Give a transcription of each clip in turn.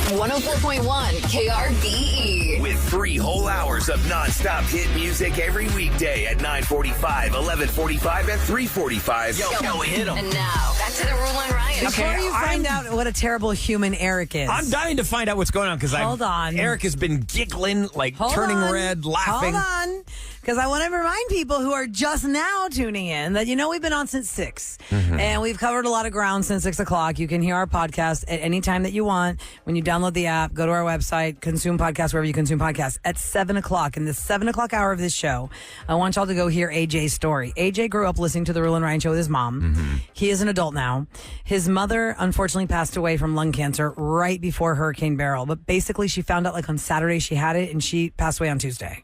104.1 KRBE. With 3 whole hours of nonstop hit music every weekday at 9:45, 11:45, and 3:45. Yo, hit 'em. And now, back to the Roula and Ryan. Before you find out what a terrible human Eric is. I'm dying to find out what's going on because Eric has been giggling, turning red, laughing. Hold on. Because I want to remind people who are just now tuning in that we've been on since 6. Mm-hmm. And we've covered a lot of ground since 6 o'clock. You can hear our podcast at any time that you want. When you download the app, go to our website, consume podcasts wherever you consume podcasts. At 7 o'clock, in the 7 o'clock hour of this show, I want y'all to go hear AJ's story. AJ grew up listening to the Roula and Ryan show with his mom. Mm-hmm. He is an adult now. His mother, unfortunately, passed away from lung cancer right before Hurricane Beryl. But basically, she found out on Saturday she had it, and she passed away on Tuesday.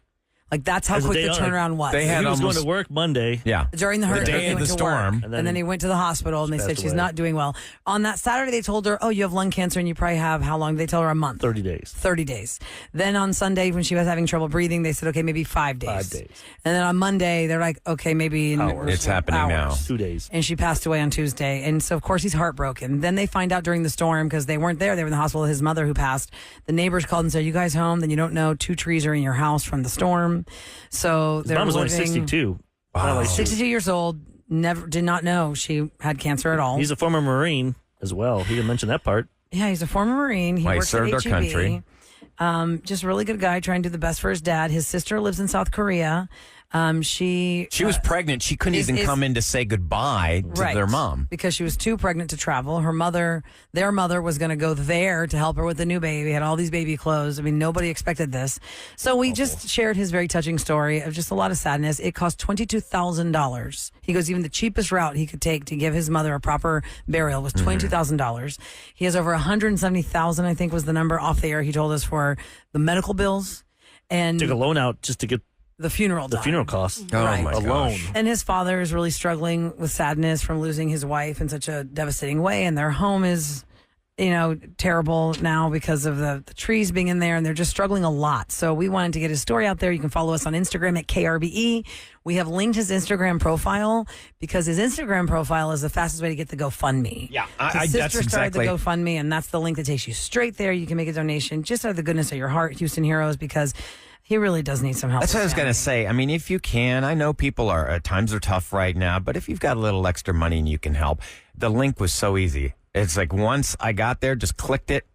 That's how quick the turnaround was. They had he was going to work Monday. Yeah. During the hurricane, day of the storm. And then he went to the hospital, and they said she's not doing well. On that Saturday, they told her, you have lung cancer, and you probably have, how long? They told her a month. 30 days. 30 days. Then on Sunday, when she was having trouble breathing, they said, okay, maybe 5 days. 5 days. And then on Monday, they're like, okay, maybe it's happening now. 2 days. And she passed away on Tuesday. And so, of course, he's heartbroken. Then they find out during the storm, because they weren't there. They were in the hospital with his mother who passed. The neighbors called and said, you guys home? Then you don't know 2 trees are in your house from the storm. So his mom was only 62. Wow. 62 years old. Did not know she had cancer at all. He's a former Marine as well. He didn't mention that part. Yeah, he's a former Marine. He works served at our country. Just a really good guy, trying to do the best for his dad. His sister lives in South Korea. She was pregnant. She couldn't even come in to say goodbye to their mom because she was too pregnant to travel. Their mother was going to go there to help her with the new baby. Had all these baby clothes. I mean, nobody expected this. So we just shared his very touching story of just a lot of sadness. It cost $22,000. He goes, even the cheapest route he could take to give his mother a proper burial was $22,000. He has over $170,000, I think was the number off the air. He told us for the medical bills and took a loan out just to get the funeral costs. Oh, right. my alone. gosh. And his father is really struggling with sadness from losing his wife in such a devastating way. And their home is, terrible now because of the trees being in there. And they're just struggling a lot. So we wanted to get his story out there. You can follow us on Instagram at KRBE. We have linked his Instagram profile because his Instagram profile is the fastest way to get the GoFundMe. Yeah, His sister that's started exactly. the GoFundMe, and that's the link that takes you straight there. You can make a donation just out of the goodness of your heart, Houston Heroes, because he really does need some help. That's what I was going to say. I mean, if you can, I know times are tough right now, but if you've got a little extra money and you can help, the link was so easy. It's once I got there, just clicked it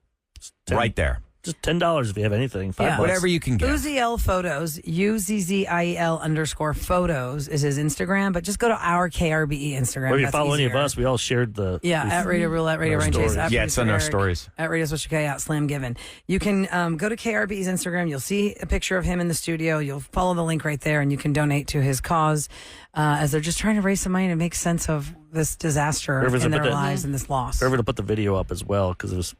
right there. Just $10 if you have anything. $5. Whatever you can get. Uzziel Photos, UZZIEL_photos is his Instagram, but just go to our KRBE Instagram. Or if you That's follow any of easier. us, we all shared the... At Radio Roulette, at Radio Our Ryan Chase. stories. At Yeah, it's on Producer our Eric, stories. At Radio Social K, at Slam Given. You can go to KRBE's Instagram. You'll see a picture of him in the studio. You'll follow the link right there, and you can donate to his cause as they're just trying to raise some money to make sense of this disaster in their lives and this loss. Forever to put the video up as well, because it was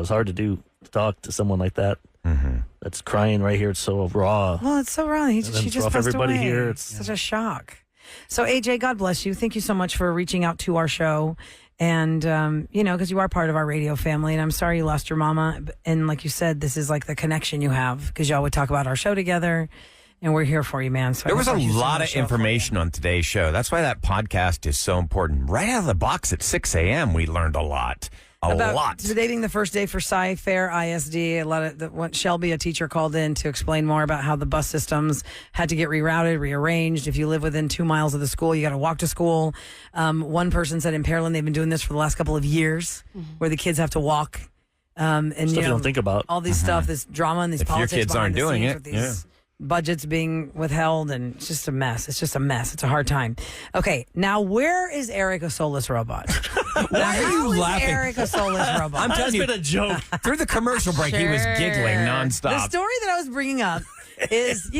hard to talk to someone like that. Mm-hmm. That's crying right here. It's so raw. Well, it's so wrong. She then just off passed everybody away. here, It's such a shock. So, AJ, God bless you. Thank you so much for reaching out to our show. And, because you are part of our radio family. And I'm sorry you lost your mama. And like you said, this is like the connection you have because y'all would talk about our show together. And we're here for you, man. So There was a lot of information on today's show. That's why that podcast is so important. Right out of the box at 6 a.m., we learned a lot. About today being the first day for Sci-Fair ISD, Shelby, a teacher, called in to explain more about how the bus systems had to get rerouted, rearranged. If you live within 2 miles of the school, you got to walk to school. One person said in Pearland they've been doing this for the last couple of years, where the kids have to walk. And Stuff you don't think about. all these stuff, this drama and these If your politics kids behind aren't the doing scenes it, with these budgets being withheld, and it's just a mess. It's just a mess. It's a hard time. Okay, now where is Eric a soulless robot? Why are you laughing? Eric a soulless robot? I'm telling It's you, been a joke. through the commercial break, he was giggling The nonstop. story that I was bringing up is,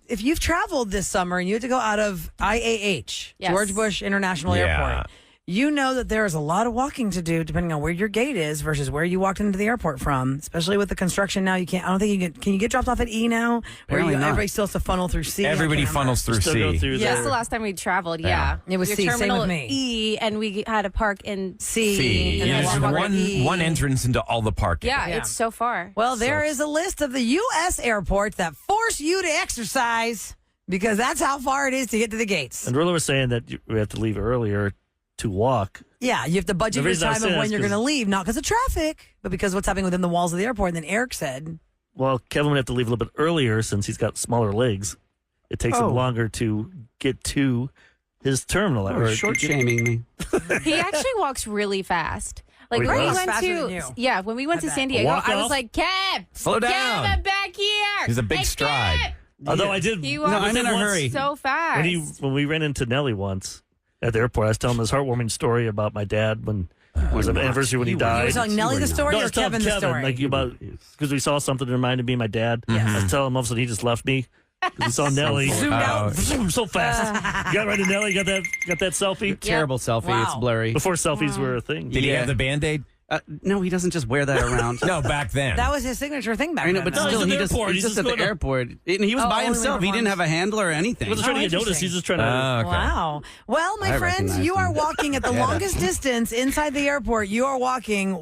if you've traveled this summer and you had to go out of IAH, Yes. George Bush International Airport, you know that there is a lot of walking to do depending on where your gate is versus where you walked into the airport from. Especially with the construction now, you can't. I don't think can you get dropped off at E now? Apparently not. Everybody still has to funnel through C. Everybody I can't funnels through Still go C. through That's there. the last time we traveled, Yeah. It was Your C, same terminal with me. E, and we had to park in C. And then There's walk over to E. one entrance into all the parking. Yeah, Yeah. it's so far. Well, there is a list of the U.S. airports that force you to exercise because that's how far it is to get to the gates. And Roula was saying that we have to leave earlier to walk. Yeah, you have to budget The your reason I time say of that when is you're going to 'cause- leave, not because of traffic, but because what's happening within the walls of the airport. And then Eric said, Well, Kevin would have to leave a little bit earlier since he's got smaller legs. It takes him longer to get to his terminal. Or short shaming me. He actually walks really fast. Like he when we does? went Faster than you. when we went to bet. San Diego, Walk I was off? like, Kev, Slow down. Kev, I'm back here. He's a big Hey, stride. Kev. Although I did. He No, walks I'm in a hurry. so fast. When we ran into Nellie once at the airport, I was telling him this heartwarming story about my dad when it was an anniversary when he you died. were telling Nellie the story No, I or was telling Kevin the story? like about because we saw something that reminded me of my dad. I was telling him all of a sudden he just left me. 'Cause we saw Nellie Zoomed out. so fast. You got right to Nellie. Got that selfie Terrible selfie. Wow. It's blurry. before selfies were a thing. Did he Yeah. have the Band-Aid? No, he doesn't just wear that around. No, back then. that was his signature thing back I know, then. but though. No, still, he's he at the just airport. he's He's just at just the going to- airport, and he was Oh, by only himself. He didn't uniforms. have a handler or He anything. wasn't trying to get noticed. He's just trying to. Okay. Wow. Well, my I friends, recognize you are them. walking at the longest distance inside the airport. You are walking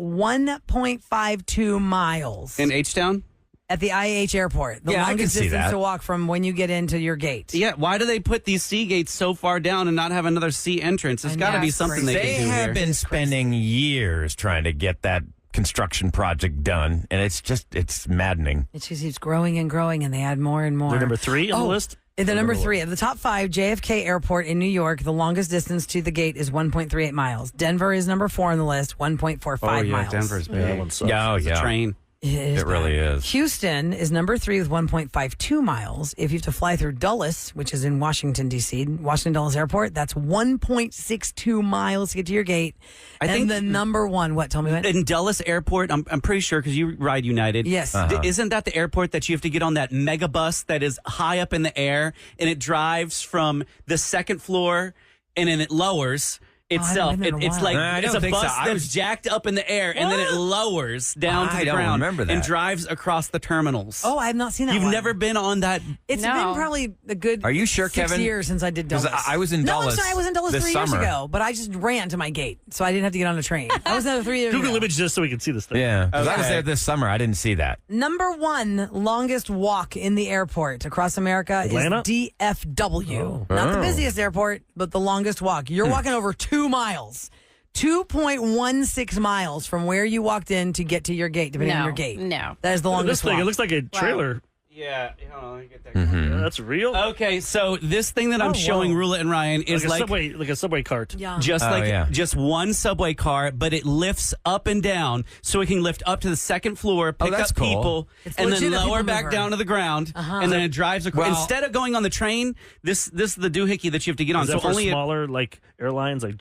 1.52 miles In H-Town? at the IAH airport. The Yeah, I can longest see distance that. to walk from when you get into your gate. Yeah, why do they put these C gates so far down and not have another C entrance? There's I got to know, be it's something crazy. they They can do have here. been spending years trying to get that construction project done, and it's maddening. It just keeps growing and growing, and they add more and more. They're number 3 on the list. The number Or 3 of the top 5, JFK Airport in New York. The longest distance to the gate is 1.38 miles. Denver is number 4 on the list, 1.45 Oh, yeah, miles. Denver's Yeah, that big. one sucks. Yeah, It's a train. It really is. Houston is number 3 with 1.52 miles. If you have to fly through Dulles, which is in Washington, D.C., Washington Dulles Airport, that's 1.62 miles to get to your gate. I and think- the number one, what? Tell me what? In Dulles Airport, I'm pretty sure because you ride United. Yes. Isn't that the airport that you have to get on that mega bus that is high up in the air and it drives from the second floor and then it lowers itself? been there in a It's while. like I it's don't a think so. bus I that's was- jacked up in the air and then it lowers down to I the don't ground remember that. and drives across the terminals. Oh, I have not seen that You've one. never been on that? It's No. been probably a good Are you sure, 6 Kevin? years since I did 'Cause Dulles. I was in No, I'm Dulles sorry, I was in Dulles this 3 years summer. ago, but I just ran to my gate, so I didn't have to get on a train. I was there 3 years Google ago. image just so we can see this thing. Yeah, 'cause I was Okay. there this summer. I didn't see that. Number 1 longest walk in the airport across America Atlanta? is DFW. Not the busiest airport, but the longest walk. You're walking over 2 miles. 2.16 miles from where you walked in to get to your gate, depending on No, your gate. no. That is the This longest thing, walk. it looks like a trailer. Yeah. Hold on, let me get that. Yeah, that's real. Okay, so this thing that I'm showing Rula and Ryan is like a subway cart. yeah. just yeah. just one subway car, but it lifts up and down, so it can lift up to the second floor, pick that's up cool. people, It's and then legit a lower people back mover. down to the ground, and then it drives across. Well- Instead of going on the train, this is the doohickey that you have to get on. Is that So for only smaller like airlines, like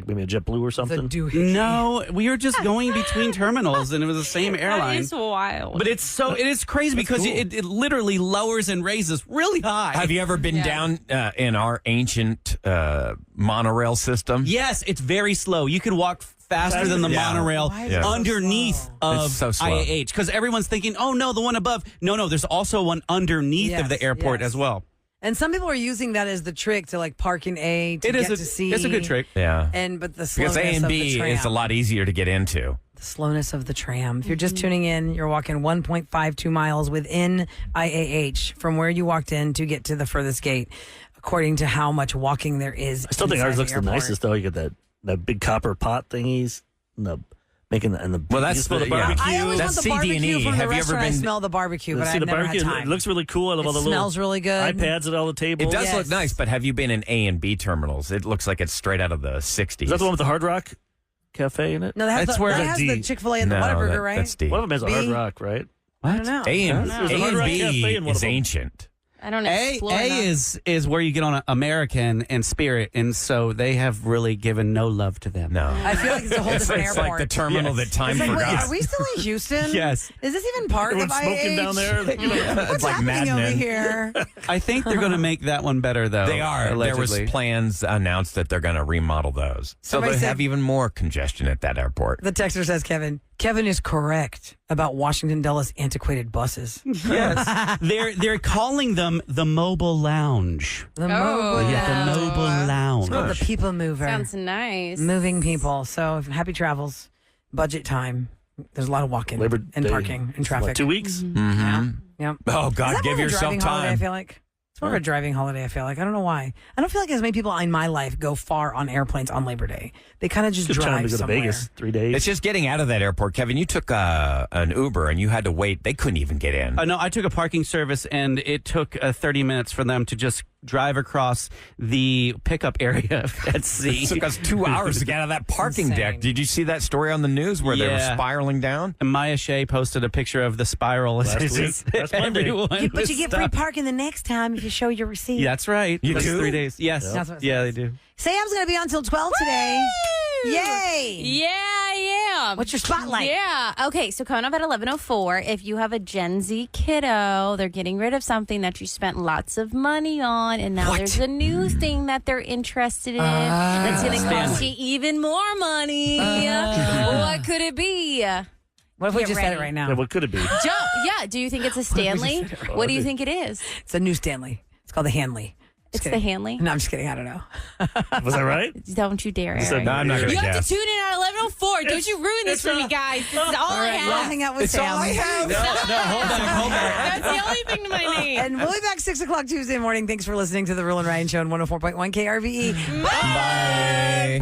maybe a JetBlue or The something? doohickey. no, we were just going between terminals, and it was the same That airline. is wild. But it is crazy because cool. it literally lowers and raises really high. Have you ever been down in our ancient monorail system? Yes, it's very slow. You can walk faster than the Yeah. monorail Why is it so underneath slow? of It's so slow. IAH because everyone's thinking, oh no, the one above. No, there's also one underneath Yes, of the airport yes. as well. And some people are using that as the trick to like park in A to It is get to C. it's a good trick. Yeah. But the slowness Because A and of the B tram. is a lot easier to get into. The slowness of the tram. If you're just tuning in, you're walking 1.52 miles within IAH from where you walked in to get to the furthest gate, according to how much walking there is. I still think inside ours looks the airport. nicest though. You get that big copper pot thingies, and the Well, that's you smell the- the barbecue. I always That's want the barbecue CD&E. from the Have you ever restaurant. I been- smell the barbecue, but See I've the never had barbecue. time. It looks really cool. I love It all the smells little really good. iPads at all the tables. It does Yes. look nice, but have you been in A and B terminals? It looks like it's straight out of the 60s. Is that the one with the Hard Rock Cafe in it? No, that That's has, where that the has D- the Chick-fil-A and the No, Whataburger, right? That's D. One of them has a Hard B? Rock, right? I don't know. A and, There's a Hard Rock Cafe B in one is of them. ancient. I don't A explore enough. is where you get on American and Spirit, and so they have really given no love to them. No. I feel like it's a whole It's, different it's airport. like the terminal Yes. that time It's like, wait, forgot. are we still in Houston? Yes. Is this even part Everyone's of IH? smoking down there. What's It's like happening Mad over Men. here? I think they're going to make that one better, though. They are. allegedly. There was plans announced that they're going to remodel those. So Somebody they said- have even more congestion at that airport. The texter says, Kevin is correct about Washington Dulles antiquated buses. Yes, they're calling them the mobile lounge. The Oh. mobile, Yeah, the mobile It's called lounge. the people mover. Sounds nice. Moving people. So happy travels. Budget time. There's a lot of walking Labor and Day. parking and traffic. What, 2 weeks? Yeah. Yep. Oh, Is God, that give more of a yourself driving holiday, I time. feel like. It's more of a driving holiday, I feel like. I don't know why. I don't feel like as many people in my life go far on airplanes on Labor Day. They kind of just Good time drive to go to somewhere. Vegas 3 days. It's just getting out of that airport. Kevin, you took an Uber and you had to wait. They couldn't even get in. No, I took a parking service, and it took 30 minutes for them to just drive across the pickup area at sea. It took us 2 hours to get out of that parking Insane. deck. Did you see that story on the news where they were Yeah. spiraling down? And Maya Shea posted a picture of the spiral. Last week. Last Monday. Everyone But you was get free stuck. parking the next time if you show your receipt. Yeah, that's right. You That's do? 3 days. Yes. That's what it Yeah, they says. do. Sam's going to be on till 12 today. Yay! Yeah, I am. What's your spotlight? Yeah. Okay, so coming up at 11:04, if you have a Gen Z kiddo, they're getting rid of something that you spent lots of money on, and now there's a new thing that they're interested in that's going to cost you even more money. What could it be? What if we Get just said ready. it right now? Yeah, what could it be? Yeah. Do you think it's a Stanley? What do you think it is? It's a new Stanley. It's called the Hanley. It's the kidding. Hanley. No, I'm just kidding. I don't know. Was that right? Don't you dare, said Eric. No, I'm not going You to have guess. to tune in at 11:04. Don't you ruin this for me, guys. This is all I We'll have. hang out with It's Sam. all I have. No, hold back. That's the only thing to my name. And we'll be back 6 o'clock Tuesday morning. Thanks for listening to the Rule and Ryan Show on 104.1 KRVE. Bye.